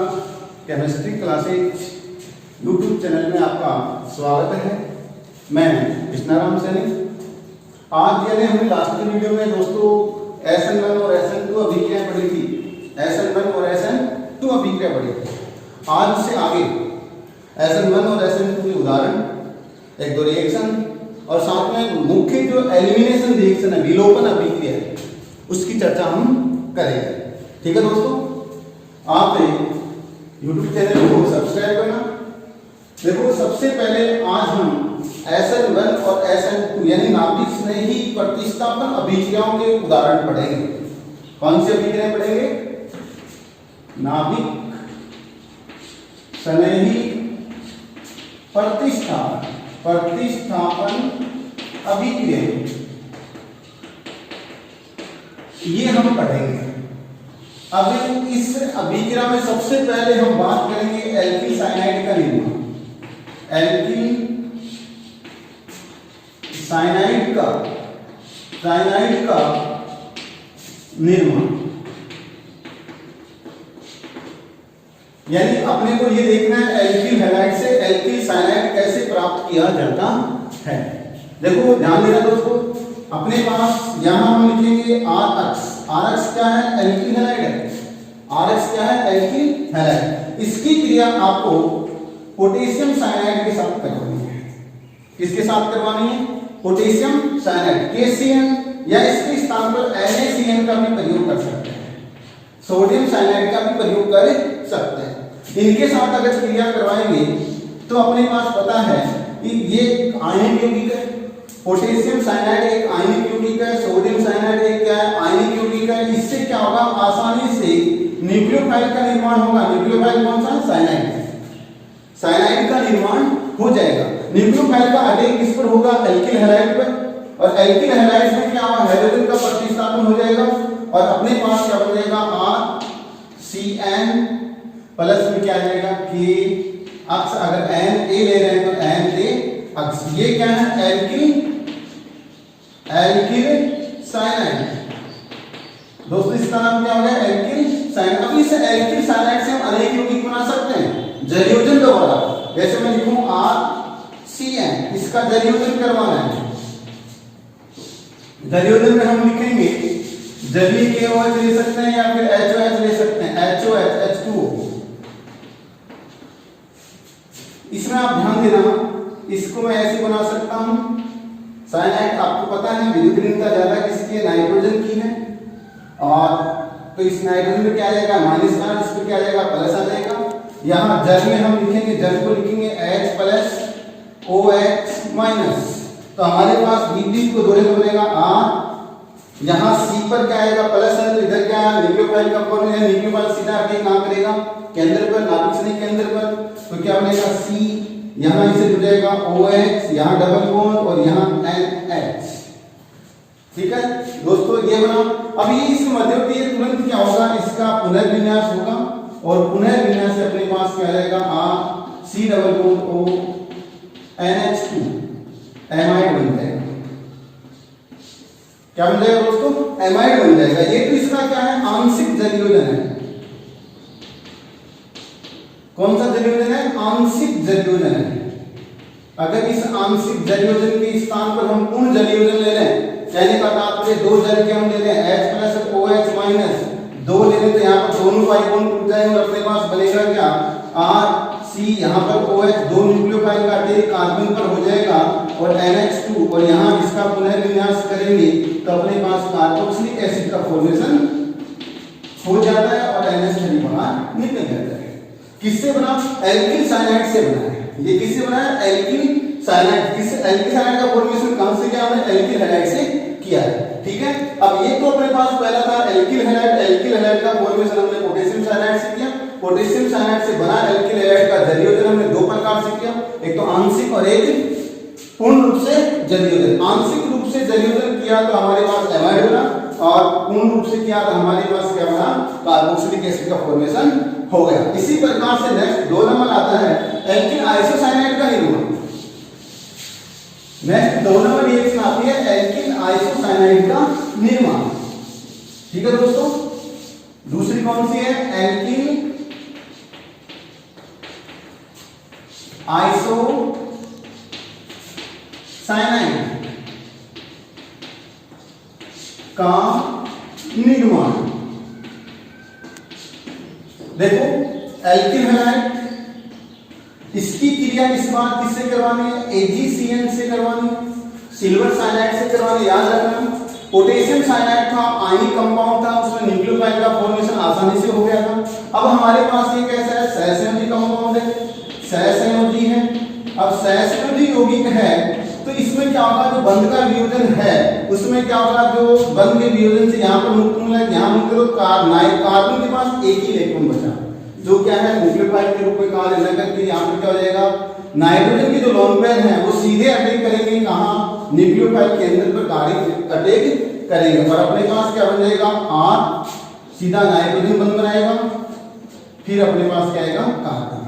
नमस्कार। Chemistry classes YouTube channel में आपका स्वागत है। मैं कृष्णाराम सैनी। आज यानी हमने लास्ट के वीडियो में दोस्तों SN1 और SN2 अभिक्रियाएं पढ़ी थी। SN1 और SN2 अभिक्रिया पढ़ी थी। आज से आगे SN1 और SN2 के उदाहरण, एक दो रिएक्शन और साथ में मुख्य जो एलिमिनेशन रिएक्शन है, विलोपन अभिक्रिया है, उसकी चर्चा हम करेंगे। ठीक है दोस्तों, आप YouTube चैनल को सब्सक्राइब करना। देखो, सबसे पहले आज हम SN1 और SN2 यानी नाभिक स्नेही प्रतिस्थापन अभिक्रियाओं के उदाहरण पढ़ेंगे। कौन सी अभिक्रियाएं पढ़ेंगे? नाभिक स्नेही प्रतिस्थापन अभिक्रिया, ये हम पढ़ेंगे। अब इस अभिक्रिया में सबसे पहले हम बात करेंगे एल्किल साइनाइड का निर्माण। एल्किल साइनाइड का निर्माण यानी अपने को ये देखना है एल्किल हैलाइड से एल्किल साइनाइड कैसे प्राप्त किया जाता है। देखो ध्यान देना दोस्तों, अपने पास यहां हम लिखेंगे RX। RX क्या है? एल्किल हैलाइड है। RX क्या है? Alkyl halide. इसकी क्रिया आपको पोटेशियम साइनाइड के साथ करवानी है। किसके साथ करवानी है? पोटेशियम साइनाइड, KCN, या इसके स्थान पर NaCN का भी प्रयोग कर सकते हैं, सोडियम साइनाइड का भी प्रयोग कर सकते हैं। इनके साथ अगर क्रिया करवाएंगे तो अपने पास पता है कि ये आयनिक यौगिक है। पोटेशियम साइनाइड एक आयनिक यौगिक है, सोडियम साइनाइड एक क्या है? आयनिक यौगिक है। इससे क्या होगा? आसानी से न्यूक्लियोफाइल का निर्माण होगा। न्यूक्लियोफाइल कौन सा? साइनाइड। साइनाइड का निर्माण हो जाएगा। न्यूक्लियोफाइल का अटैक किस पर होगा? एल्किल हैलाइड पर। और एल्किल हैलाइड में क्या होगा? हाइड्रोजन का प्रतिस्थापन हो जाएगा और अपने पास क्या हो जाएगा? RCN प्लस में क्या आ जाएगा? K अक्ष। अगर Na ले रहे हैं तो Na अक्ष। ये क्या है? Alkyl cyanide. दोस्तों इसका नाम क्या हो गया? Alkyl cyanide. अब इस एल्किल साइनाइड से हम अनेक यौगिक बना सकते हैं जलयोजन द्वारा। जैसे मैं लिखूं RCN, इसका जलयोजन करवाना है। जलयोजन में हम लिखेंगे जलीय KOH ले सकते हैं या फिर HOH ले सकते हैं, HOH, H2O। इसमें आप ध्यान देना, इसको मैं ऐसे बना सकता हूं। साइनाइड आपको पता है विद्युत ऋणता ज्यादा किसकी है? नाइट्रोजन की है। और तो इस नाइट्रोजन में क्या आ जाएगा? माइनस का, इस पर क्या आ जाएगा? प्लस आ जाएगा। यहां जल में हम लिखेंगे, जल को लिखेंगे H प्लस OH माइनस। तो हमारे पास विद्युत को जोड़े तो बनेगा R। यहां C पर क्या आएगा? प्लस है, तो इधर क्या है? न्यूक्लियोफाइल का फॉर्मूला है। न्यूक्लियोफाइल सीधा आगे कहां करेगा? केंद्र पर, नाभिक स्नेही केंद्र पर। तो क्या बनेगा? C, यहां इसे जुड़ जाएगा OH, यहां डबल बॉन्ड और यहां NH। ठीक है दोस्तों, ये बना। अब ये इस मध्यवर्ती तुरंत क्या होगा? इसका पुनर्विन्यास होगा और पुनर्विन्यास से अपने पास क्या आएगा? C double bond O NH2 amide बन जाएगा। क्या बन जाएगा दोस्तों? एमाइड बन जाएगा। ये तो इसका क्या है? आंशिक जलयोजन है। कौन सा जलयोजन है? आंशिक जलयोजन है। अगर इस आंशिक जलयोजन के स्थान पर हम पूर्ण जलयोजन ले लें, यानी का तात्पर्य दो जल के हम ले लें H प्लस OH माइनस, दो ले लें तो यहाँ पर दोनों पाई बॉन्ड टूट जाएंगे और अपने पास बनेगा क्या? RC, यहाँ पर OH, दो न्यूक्लियोफाइल का अटैक कार्बन पर हो जाएगा और NH2, और यहाँ इसका पुनर्विन्यास करेंगे तो अपने पास कार्बोक्सिलिक एसिड का फॉर्मेशन हो जाता है और NH3 बाहर निकल जाता है। किससे बना? एल्किल साइनाइड से बना है। ये किससे बना है? Alkyl cyanide. किस एल्किल साइनाइड का फॉर्मेशन कहां से किया? हमने एल्किल हैलाइड से किया है। ठीक है, अब ये तो अपने पास पहला था एल्किल हैलाइड। एल्किल हैलाइड का फॉर्मेशन हमने पोटेशियम साइनाइड से किया। पोटेशियम साइनाइड से बना एल्किल हैलाइड का जलयोजन हमने दो प्रकार से किया, एक तो आंशिक और एक पूर्ण रूप से जलयोजन। आंशिक रूप से जलयोजन किया तो हमारे पास एमाइड बना और पूर्ण रूप से किया तो हमारे पास क्या बना? कार्बोक्सिलिक एसिड का फॉर्मेशन हो गया। इसी प्रकार से नेक्स्ट 2 नंबर आता है एल्किल आइसोसाइनाइड का निर्माण। नेक्स्ट 2 नंबर रिएक्शन आती है एल्किल आइसोसाइनाइड का निर्माण। ठीक है दोस्तों, दूसरी कौन सी है? एल्किल आइसोसाइनाइड का निर्माण। देखो एल्किल हैलाइड, इसकी क्रिया इस बार किससे करवानी है? AgCN से करवानी है, सिल्वर साइनाइड से करवानी। याद रखना पोटेशियम साइनाइड था, आयनिक कंपाउंड था, उसमें न्यूक्लियोफाइल का फॉर्मेशन आसानी से हो गया था। अब हमारे पास ये कैसा है? सहसंयोजी कंपाउंड है, सहसंयोजी है। अब सहसंयोजी यौगिक है तो इसमें क्या होगा? जो बंध का वियोजन है उसमें क्या होगा? जो बंध के वियोजन से यहाँ पर मुक्त मूल है, यहाँ मुक्त तो कार्बन के पास एक ही इलेक्ट्रॉन बचा, जो क्या है न्यूक्लियोफाइल के रूप में कार्य न करके यहाँ पर क्या हो जाएगा? नाइट्रोजन के जो लोन पेयर हैं वो सीधे अटैक करेंगे कहाँ? न्यूक्लियोफाइल केंद्र पर कार्य अटैक करेंगे और अपने पास क्या बन जाएगा? R सीधा नाइट्रोजन बंध बनाएगा, फिर अपने पास क्या आएगा? कार्बन।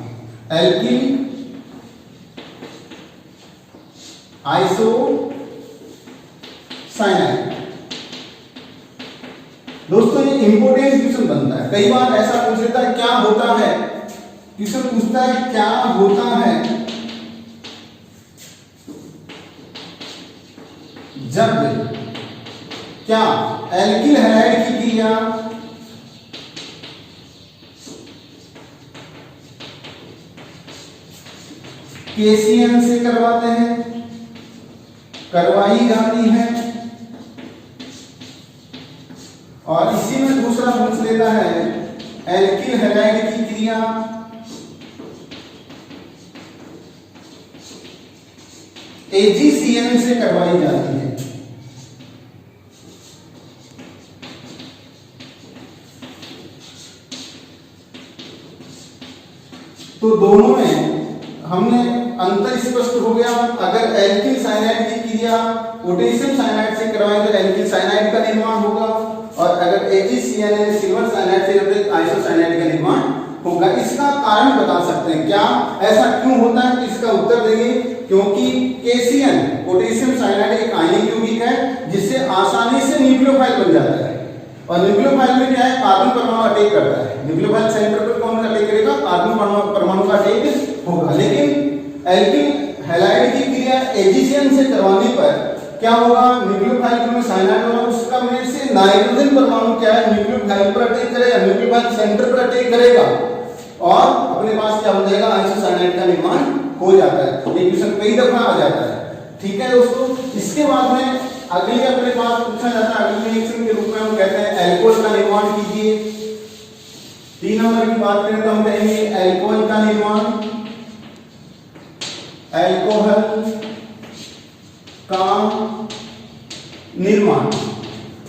Alkyl isocyanide. दोस्तों ये इंपॉर्टेंट क्वेश्चन बनता है, कई बार ऐसा पूछ लेता है क्या होता है, क्वेश्चन पूछता है क्या होता है जब क्या एल्किल हैलाइड की क्रिया KCN से करवाते हैं, करवाई जाती है। और इसी में दूसरा पूछ लेता है एल्किल हैलाइड की क्रिया AgCN से करवाई जाती है। तो दोनों में हमने अंतर स्पष्ट हो गया। अगर एल्किल साइनाइड की क्रिया पोटेशियम साइनाइड से करवाएं तो एल्किल साइनाइड का निर्माण होगा, और अगर AgCN सिल्वर साइनाइड से करते तो आइसोसाइनाइड का निर्माण होगा। इसका कारण बता सकते हैं क्या, ऐसा क्यों होता है? तो इसका उत्तर देंगे क्योंकि KCN पोटेशियम साइनाइड एक आयनिक यौगिक है जिससे आसानी से न्यूक्लियोफाइल बन जाता है, और न्यूक्लियोफाइल में क्या है? कार्बन परमाणु अटैक करता है। न्यूक्लियोफाइल सेंटर पर कौन अटैक करेगा? कार्बन परमाणु का अटैक होगा। लेकिन एल्किल हैलाइड की क्रिया AgCN से करवाने पर क्या होगा? न्यूक्लियोफाइल में साइनाइड होगा, उसका में से नाइट्रोजन परमाणु क्या है? न्यूक्लियोफाइल पर अटैक करेगा, न्यूक्लियोफाइल सेंटर पर अटैक करेगा और अपने पास क्या बन जाएगा? आइसोसाइनाइड का निर्माण हो जाता है। ये क्वेश्चन कई दफा आ जाता है। ठीक है दोस्तों, इसके बाद में अगली अपने पास पूछा जाता है, अगले रिएक्शन के रूप में हम कहते हैं अल्कोहल का निर्माण कीजिए। 3 नंबर की बात करें तो हम कहेंगे अल्कोहल का निर्माण, अल्कोहल का निर्माण।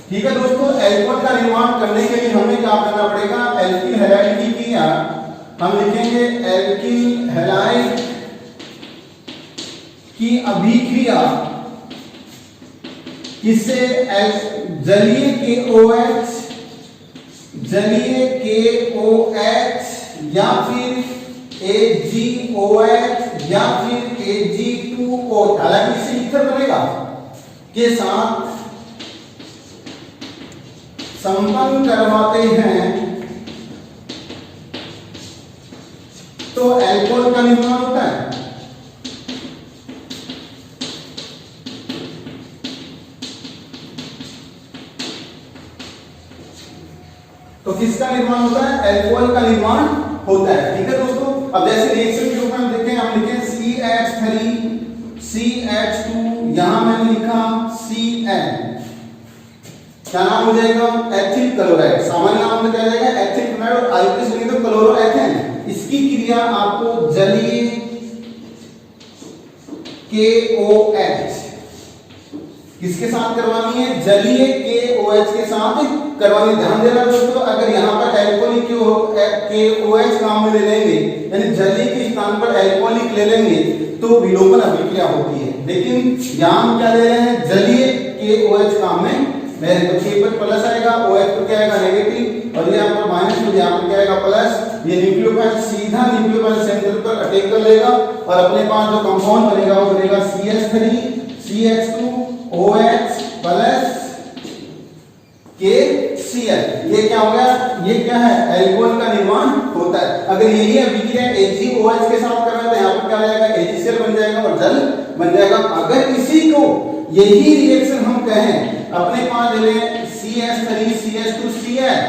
ठीक है दोस्तों, अल्कोहल का निर्माण करने के लिए हमें क्या करना पड़ेगा? एल्किल हैलाइड की क्रिया हम लिखेंगे एल्किल हैलाइड की अभिक्रिया किससे? जलीय KOH, जलीय KOH या फिर AgOH या फिर Ag2O, हालांकि इससे ईथर बनेगा, के साथ संपन्न करवाते हैं तो अल्कोहल का निर्माण होता है। तो किसका निर्माण होता है? अल्कोहल का निर्माण होता है। ठीक है दोस्तों, अब जैसे रिएक्शन के रूप में हम देखें, हम लिखें CH3 CH2, यहां मैंने लिखा Cl, क्या नाम हो जाएगा? Ethyl chloride. सामान्य नाम में क्या जाएगा? एथिल क्लोराइड, और आयुक्त से तो क्लोरोएथेन। इसकी क्रिया आपको जलीय KOH किसके साथ करवानी है? जलीय KOH के साथ करवानी। ध्यान देना दोस्तों, अगर यहाँ पर अल्कोहलिक KOH काम में ले लेंगे, यानी जलीय के स्थान पर अल्कोहलिक ले लेंगे तो विलोपन अभिक्रिया होती है। लेकिन यहाँ हम क्या ले रहे हैं? जलीय KOH काम में ले, तो K पर प्लस आएगा, OH पर क्या आएगा? नेगेटिव, और ये यहाँ पर माइनस, तो यहाँ पर क्या आएगा? प्लस। ये न्यूक्लियोफाइल सीधा न्यूक्लियोफाइल सेंटर पर अटैक कर लेगा और अपने पास जो कंपाउंड बनेगा वो बनेगा CH3 CH2 OH plus KCl। ये क्या हो गया? ये क्या है? अल्कोहल का निर्माण होता है। अगर यही अभिक्रिया AgOH के साथ कर है तो यहाँ पर क्या आ जाएगा, HCl बन जाएगा और जल बन जाएगा। अगर इसी को यही रिएक्शन हम कहें, अपने पास ले लें CH3 CH2 Cl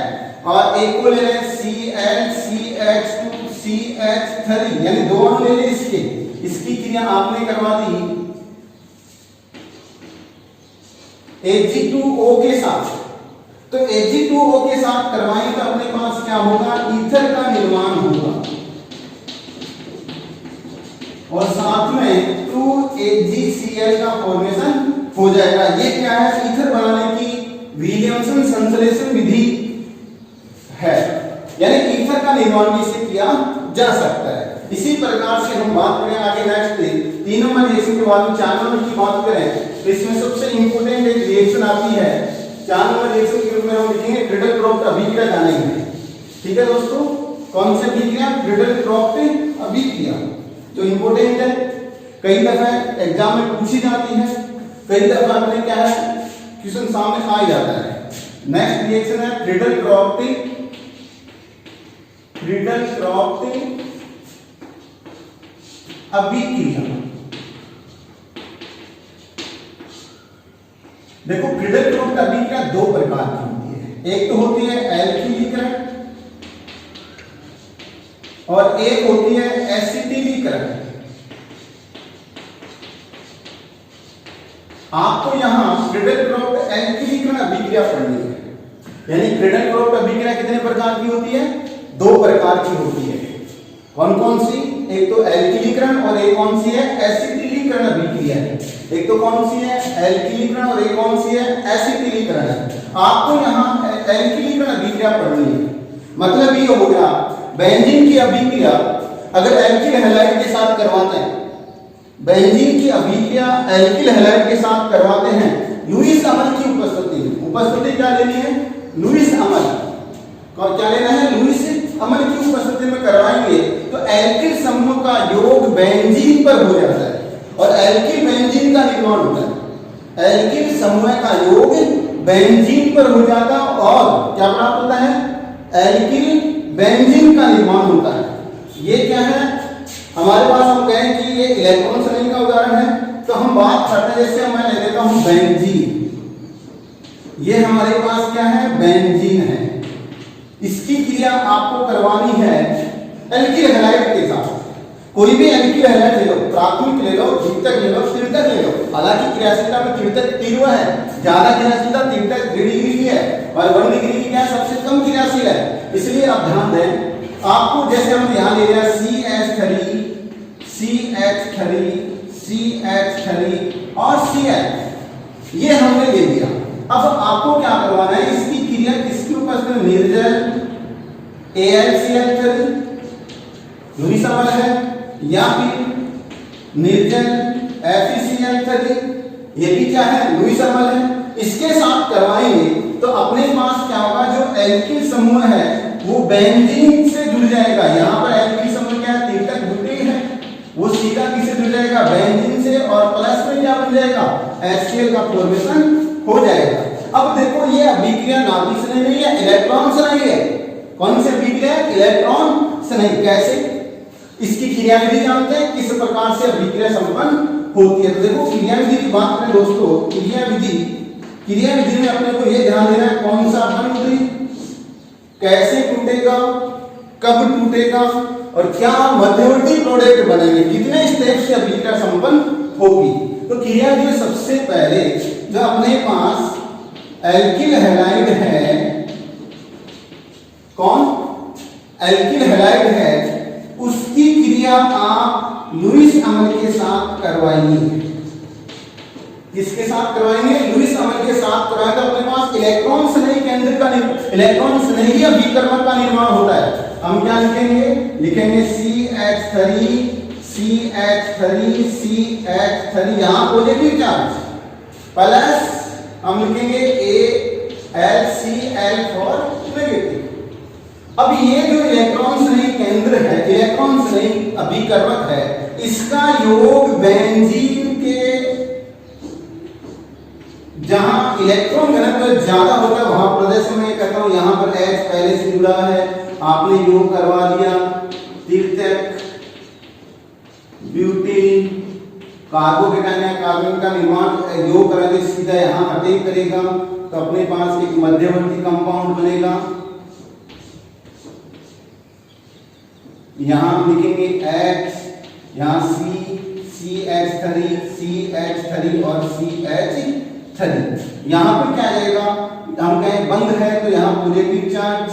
और एक को ले लें Cl CH2 CH3, यानी दो अणु ले लें इसके, इसकी क्रिया आपने करवा दी Ag2O के साथ, तो Ag2O के साथ करवाएं तो अपने पास क्या होगा, ईथर का निर्माण होगा और साथ में 2AgCl का फॉर्मेशन हो जाएगा। ये क्या है, ईथर बनाने की विलियमसन संश्लेषण विधि है, यानी ईथर का निर्माण भी इससे किया जा सकता है। इसी प्रकार से हम बात करें आगे नेक्स्ट 3 नंबर रिएक्शन के बाद 4 नंबर की बात करें तो इसमें सबसे इंपॉर्टेंट एक रिएक्शन आती है 4 नंबर रिएक्शन के रूप में हम लिखेंगे क्रीडल-क्रॉफ्ट अभिक्रिया जानेंगे। ठीक है दोस्तों, कौन सी अभिक्रिया, क्रीडल-क्रॉफ्ट अभिक्रिया, जो इंपॉर्टेंट है, कई दफा एग्जाम में पूछी जाती है, कई दफा अपने क्या है क्वेश्चन सामने आ जाता है। नेक्स्ट रिएक्शन है क्रीडल-क्रॉफ्ट अभिक्रिया। देखो क्रीडल-क्रॉफ्ट अभिक्रिया दो प्रकार की होती है, एक तो होती है एल्किलीकरण और एक होती है एसिटिलीकरण। आपको यहां क्रीडल-क्रॉफ्ट एल्किलीकरण अभिक्रिया पढ़नी है, यानी क्रीडल-क्रॉफ्ट अभिक्रिया कितने प्रकार की होती है, दो प्रकार की होती है। कौन कौन सी, एक तो एल्किलीकरण और एक कौन सी है, एसिटिलीकरण अभिक्रिया है। एक तो कौन सी है, एल्किलीकरण और एक कौन सी है, एसिटिलीकरण है। आपको यहाँ एल्किलीकरण अभिक्रिया पढ़नी है, मतलब ये हो गया बेंजीन की अभिक्रिया अगर एल्किल हैलाइड के साथ करवाते हैं, बेंजीन की अभिक्रिया एल्किल हैलाइड के साथ करवाते हैं लुईस अम्ल की उपस्थिति क्या लेनी है, लुईस अम्ल, क्या लेना है, लुईस अम्ल की उपस्थिति में करवाएंगे तो एल्किल समूह का योग बेंजीन पर हो जाता है और एल्किल बेंजीन का निर्माण होता है। एल्किल समूह का योग बेंजीन पर हो जाता और क्या प्राप्त होता है, एल्किल बेंजीन का निर्माण होता है। ये क्या है, हमारे पास हम कहें कि ये इलेक्ट्रॉन संलयन का उदाहरण है, तो हम बात करते हैं, जैसे मैं ले लेता हूं बेंजीन, ये हमारे पास क्या है, बेंजीन है। इसकी क्रिया आपको करवानी है एल्किल हैलाइड के साथ। कोई भी एल्किल हैलाइड ले लो, प्राथमिक ले लो, द्वितीयक ले लो, तृतीयक ले लो, हालांकि क्रियाशीलता में तृतीयक तीव्र है, ज्यादा क्रियाशीलता तृतीयक 3 डिग्री की है और 1 डिग्री की क्या सबसे कम क्रियाशील है। इसलिए आप ध्यान दें, आपको जैसे हम यहां ले लिया CH3 CH3 CH3 और CH, ये हमने ले लिया। अब आपको क्या करवाना है, इसकी क्रिया किसके उपस्थिति में, निर्जल AlCl3 लुईस अम्ल है या फिर निर्जल FeCl3, ये भी क्या है, लुईस अम्ल है। इसके साथ करवाएंगे तो अपने पास क्या होगा, जो एल्किल समूह है वो बेंजीन से जुड़ जाएगा। यहाँ पर एल्किल समूह क्या है, तृतीयक द्वितीयक है, वो सीधा किससे जुड़ जाएगा, बेंजीन से, और प्लस में क्या बन जाएगा, HCl का फॉर्मेशन हो जाएगा। अब देखो ये अभिक्रिया नाभिक से नहीं है, इलेक्ट्रॉन से नहीं है। कौन सी अभिक्रिया है, इलेक्ट्रॉन से नहीं। कैसे, इसकी क्रिया विधि जानते हैं, किस प्रकार से अभिक्रिया संपन्न होती है। तो देखो क्रिया विधि की बात करें दोस्तों, क्रिया विधि में अपने को ये ध्यान देना है कौन सा बंध, कैसे टूटेगा, कब टूटेगा और क्या मध्यवर्ती प्रोडक्ट बनेंगे, कितने स्टेप से अभिक्रिया संपन्न होगी। तो क्रिया विधि सबसे पहले जो अपने पास एल्किल हैलाइड है, कौन, एल्किल हैलाइड है, उसकी क्रिया आप लुईस अम्ल के साथ करवाएंगे। किसके साथ करवाएंगे, लुईस अम्ल के साथ करवाएंगे। तो अपने पास इलेक्ट्रॉन स्नेही केंद्र का, इलेक्ट्रॉन स्नेही अभिकर्मक का निर्माण होता है। हम क्या लिखेंगे, CH3 CH3 CH3, यहां पॉजिटिव चार्ज, प्लस हम लिखेंगे AlCl फॉर नेगेटिव। अब ये जो इलेक्ट्रॉन स्नेही केंद्र है, इलेक्ट्रॉन स्नेही अभिकर्मक है, इसका योग बेंजीन के, जहां इलेक्ट्रॉन घनत्व ज्यादा होता है वहां प्रदेश में कहता हूं, यहां पर H पहले से जुड़ा है, आपने योग करवा दिया, तृतीयक ब्यूटेन, कार्बोकेटायन या कार्बन का निर्माण योग करेंगे सीधा यहाँ अटैक करेगा तो अपने पास एक मध्यवर्ती कंपाउंड बनेगा। यहाँ हम लिखेंगे H, यहाँ CH3, CH3 और CH3। यहाँ पर क्या आ जाएगा, हम कहें बंद है तो यहाँ पॉजिटिव चार्ज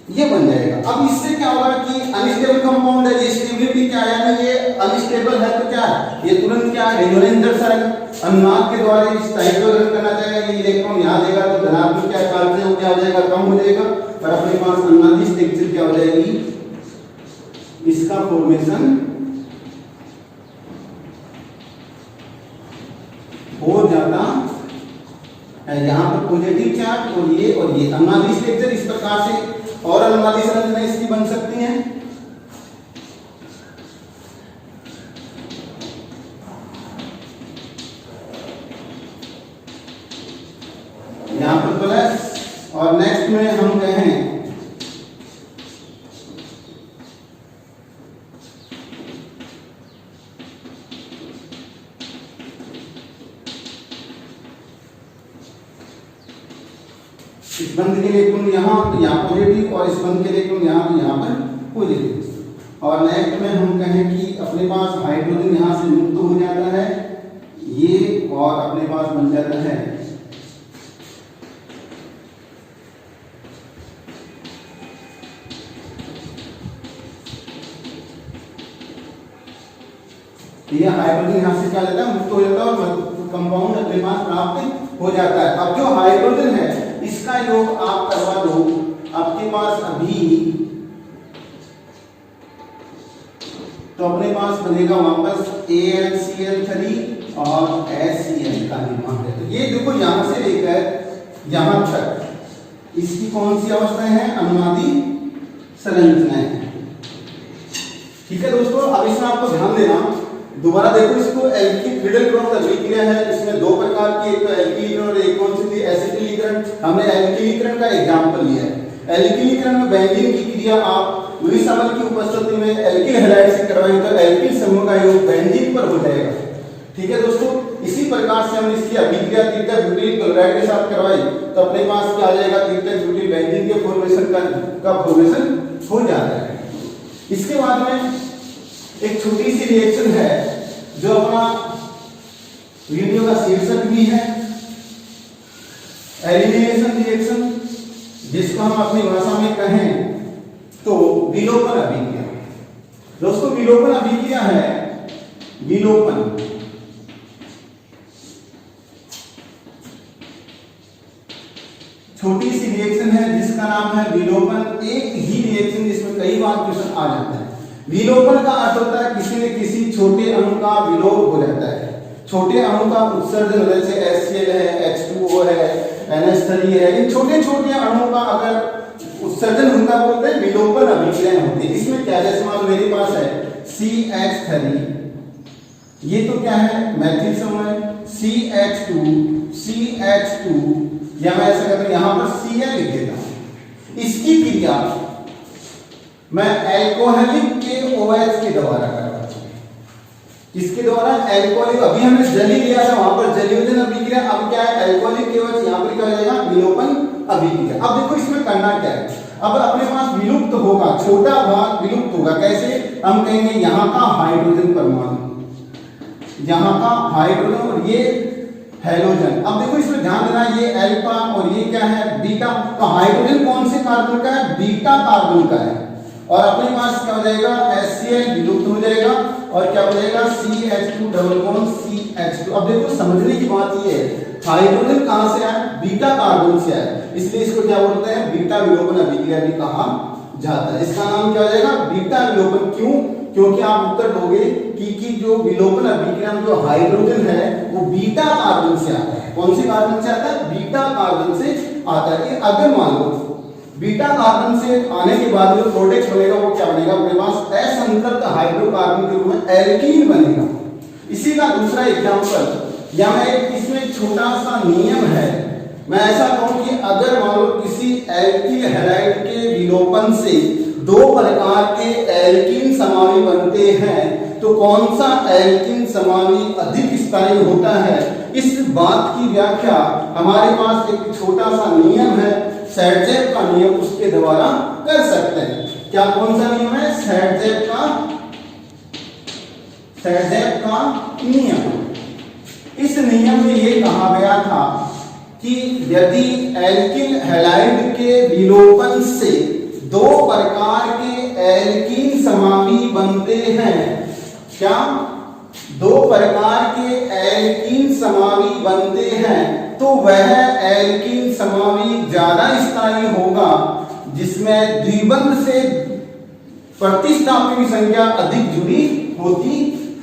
ये बन जाएगा। अब इससे क्या होगा कि अनस्टेबल कंपाउंड है, ये स्टेबिलिटी क्या है ना, ये अनस्टेबल है तो क्या है, ये तुरंत क्या है रेजोनेंस दर्शाएगा। अनुनाद के द्वारा इस टाइप को करना चाहेगा, ये इलेक्ट्रॉन यहाँ देगा तो धनात्मक क्या चार्ज है वो क्या हो जाएगा, कम हो जाएगा और अपने पास अनुनादी स्ट्रक्चर क्या हो जाएगी, इसका फॉर्मेशन हो जाता है। यहाँ पर पॉजिटिव चार्ज और ये अनुनादी स्ट्रक्चर इस प्रकार से और अनुनादी संरचना इसकी बन सकती हैं। यहाँ पर प्लस और नेक्स्ट में हम कहें इस बंद के लिए तुम यहाँ तो यहाँ पॉजिटिव और इस बंद के लिए तुम यहाँ तो यहाँ पर पॉजिटिव। और नेक्स्ट में हम कहें कि अपने पास हाइड्रोजन यहाँ से मुक्त हो जाता है ये और अपने पास बन जाता है ये हाइड्रोजन यहाँ से क्या लेता है, मुक्त हो जाता है और कंपाउंड अपने पास प्राप्त हो जाता है। अब जो हाइड्रोजन है इसका योग आप करवा दो, आपके पास अभी तो अपने पास बनेगा वापस AlCl3 और HCl का निर्माण है। तो ये देखो यहां से लेकर यहां तक इसकी कौन सी अवस्थाएं हैं, अनुनादी संरचनाएं। ठीक है दोस्तों, अब इसमें आपको ध्यान देना, दोबारा देखो इसको एल्किल फ्रीडल क्रॉस अभिक्रिया है, इसमें दो प्रकार की, एक तो एल्किलीकरण और एक कौन सी थी, एसिटिलीकरण। हमने एल्किलीकरण का एग्जांपल लिया है। एल्किलीकरण में बेंजीन की क्रिया आप लुईस अमल की उपस्थिति में एल्किल हैलाइड से करवाएंगे तो एल्किल समूह का योग बेंजीन पर हो जाएगा। ठीक है दोस्तों, इसी प्रकार से हम इसकी अभिक्रिया तृतीयक ब्यूटील क्लोराइड के साथ करवाई तो अपने पास क्या आ जाएगा, तृतीयक ब्यूटील बेंजीन के फॉर्मेशन का फॉर्मेशन हो जाता है। इसके बाद में एक छोटी सी रिएक्शन है जो अपना वीडियो का शीर्षक भी है, एलिमिनेशन रिएक्शन, जिसको हम अपनी भाषा में कहें तो विलोपन अभिक्रिया। दोस्तों विलोपन अभिक्रिया है, विलोपन छोटी सी रिएक्शन है जिसका नाम है विलोपन। एक ही रिएक्शन जिसमें कई बार क्वेश्चन आ जाता है। विलोपन का अर्थ होता है किसी न किसी छोटे अणु का विलोप हो जाता है, छोटे अणु का उत्सर्जन, जैसे HCl है, H2O है, NH3 है, इन छोटे छोटे अणुओं का अगर उत्सर्जन होता है बोलते हैं विलोपन अभिक्रिया होती है। इसमें क्या, जैसे मान लो मेरे पास है CH3, ये तो क्या है मैथिल समूह है, CH2 या मैं ऐसा करके यहां पर Cl लिख देता हूं। इसकी क्रिया मैं अल्कोहलिक के OH के द्वारा करवाता हूं। इसके द्वारा अल्कोहलिक, अभी हमने जली लिया था वहां पर जलयोजन अभिक्रिया, अब क्या है अल्कोहलिक के OH, यहां पर क्या हो जाएगा विलोपन अभिक्रिया। अब देखो इसमें करना क्या है, अब अपने पास विलुप्त होगा, छोटा भाग विलुप्त होगा। कैसे, हम कहेंगे यहाँ का हाइड्रोजन परमाणु, यहाँ का हाइड्रोजन और ये हैलोजन। अब देखो इसमें ध्यान देना, ये अल्फा और ये क्या है बीटा, तो हाइड्रोजन कौन से कार्बन का है, बीटा कार्बन का है और अपने पास क्या हो जाएगा HCl विलुप्त हो जाएगा और क्या हो जाएगा CH2 डबल बॉन्ड CH2। अब देखो समझने की बात ये है, हाइड्रोजन कहां से आया, बीटा कार्बन से आया, इसलिए इसको क्या बोलते हैं बीटा विलोपन अभिक्रिया भी कहा जाता है। इसका नाम क्या हो जाएगा बीटा विलोपन। क्यों, क्योंकि आप उत्तर दोगे कि जो विलोपन अभिक्रिया में जो हाइड्रोजन है वो बीटा कार्बन से आता है। कौन से कार्बन से आता है, बीटा कार्बन से आता है। अगर मान लो बीटा कार्बन से आने के बाद जो प्रोडक्ट बनेगा वो क्या बनेगा, अपने पास असंतृप्त हाइड्रोकार्बन के रूप में एल्कीन बनेगा। इसी का दूसरा एग्जांपल या मैं इसमें छोटा सा नियम है, मैं ऐसा कहूं कि अगर मान लो किसी एल्किल हैलाइड के विलोपन से दो प्रकार के एल्कीन समावी बनते हैं तो कौन सा एल्कीन समावी अधिक स्थायी होता है, इस बात की व्याख्या हमारे पास एक छोटा सा नियम है सैडजेव का नियम, उसके द्वारा कर सकते हैं। क्या कौन सा नियम है? सैडजेव का नियम। इस नियम में ये कहा गया था कि यदि एल्किल हैलाइड के विलोपन से दो प्रकार के एल्कीन समावी बनते हैं, क्या दो प्रकार के एल्कीन समावी बनते हैं तो वह एल्कीन समावी ज्यादा स्थायी होगा जिसमें द्विबंध से प्रतिस्थापन की संख्या अधिक जुड़ी होती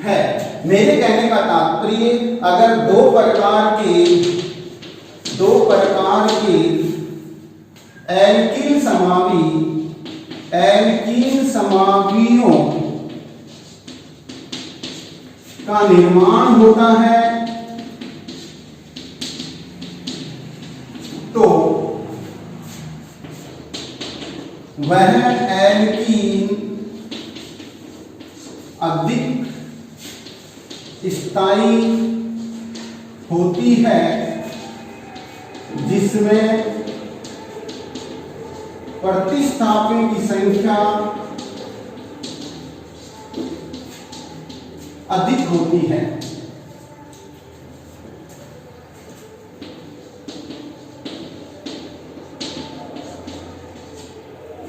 है। मेरे कहने का तात्पर्य, अगर दो प्रकार के एल्कीन समावियों का निर्माण होता है तो वह एल्कीन अधिक स्थायी होती है जिसमें प्रतिस्थापन की संख्या अधिक होती है।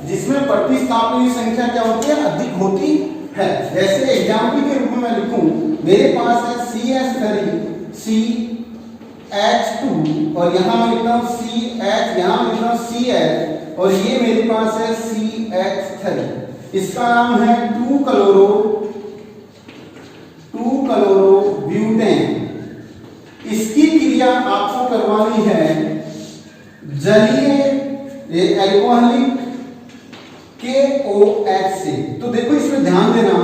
जिसमें प्रतिस्थापन की संख्या क्या होती है? अधिक होती है। जैसे एग्जाम्पल के रूप में मैं लिखूं, मेरे पास है CH3 CH2 और यहां मैं लिखता हूं CH, यहां मैं लिखता हूं CH और ये मेरे पास है CH3। इसका नाम है 2-क्लोरोब्यूटेन। इसकी क्रिया आपको करवानी है जलीय अल्कोहलिक KOH से। तो देखो इसमें ध्यान देना,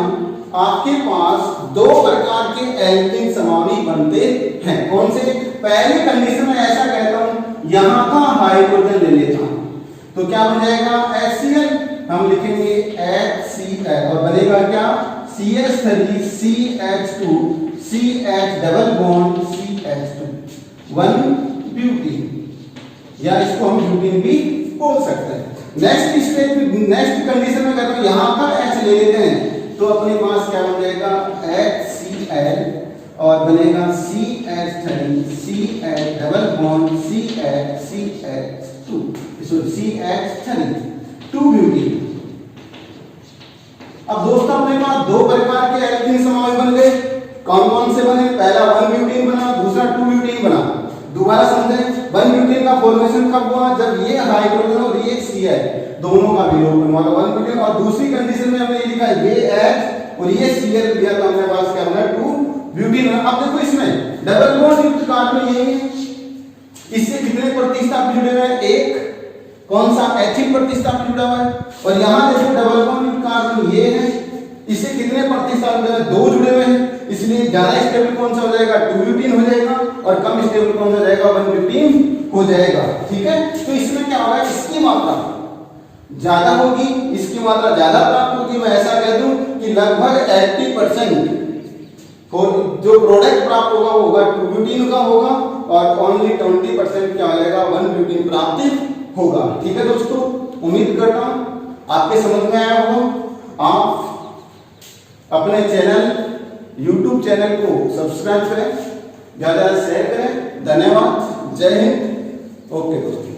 आपके पास दो प्रकार के एल्कीन समावी बनते हैं। कौन से? पहले कंडीशन में ऐसा कहता हूं, यहां का हाइड्रोजन ले लेता हूं तो क्या बन जाएगा? HCl, हम लिखेंगे HCl और बनेगा क्या? CH3 CH2 CH double bond CH2 1 butene, या इसको हम ब्यूटीन भी बोल सकते हैं। नेक्स्ट कंडीशन में कहता हूं यहां का H ले लेते हैं तो अपने पास क्या बन जाएगा? HCl और बनेगा CH3 CH double bond CH2 CH3 2 butene. अब दोस्तों अपने पास दो प्रकार के एल्कीन समावी बन गए। कौन कौन से बने? पहला 1 ब्यूटीन बना, दूसरा 2 ब्यूटीन बना। दोबारा समझें, 1 ब्यूटीन का फॉर्मेशन कब हुआ? जब ये हाइड्रोजन और ये Cl दोनों का विलोपन हुआ था 1 ब्यूटीन। और दूसरी कंडीशन में हमने ये लिखा ये H और ये Cl दिया तो हमारे पास क्या बना? 2 ब्यूटीन। अब देखो इसमें डबल बॉन्ड युक्त कार्बन ये है, इससे कितने प्रतिस्थापन जुड़े हुए हैं? एक। कौन सा? एथिल प्रतिस्थापन जुड़ा हुआ है। और यहां देखो डबल बॉन्ड युक्त कार्बन ये है, इससे कितने प्रतिस्थापन जुड़े हैं? 2 जुड़े हुए हैं। इसलिए ज्यादा स्टेबल कौन सा हो जाएगा? 2 ब्यूटीन हो जाएगा और कम स्टेबल कौन सा हो जाएगा? 1 ब्यूटीन हो जाएगा। ठीक है, तो इसमें क्या होगा? इसकी मात्रा ज्यादा होगी, इसकी मात्रा ज्यादा प्राप्त होगी। मैं ऐसा कह दूं कि लगभग 80% जो प्रोडक्ट प्राप्त होगा वो होगा 2 ब्यूटीन का होगा और ओनली 20% क्या हो जाएगा? 1 ब्यूटीन प्राप्त होगा। ठीक है दोस्तों, उम्मीद करता हूं आपके समझ में आया होगा। आप अपने चैनल YouTube चैनल को सब्सक्राइब करें, ज्यादा शेयर करें। धन्यवाद, जय हिंद। ओके दोस्तों।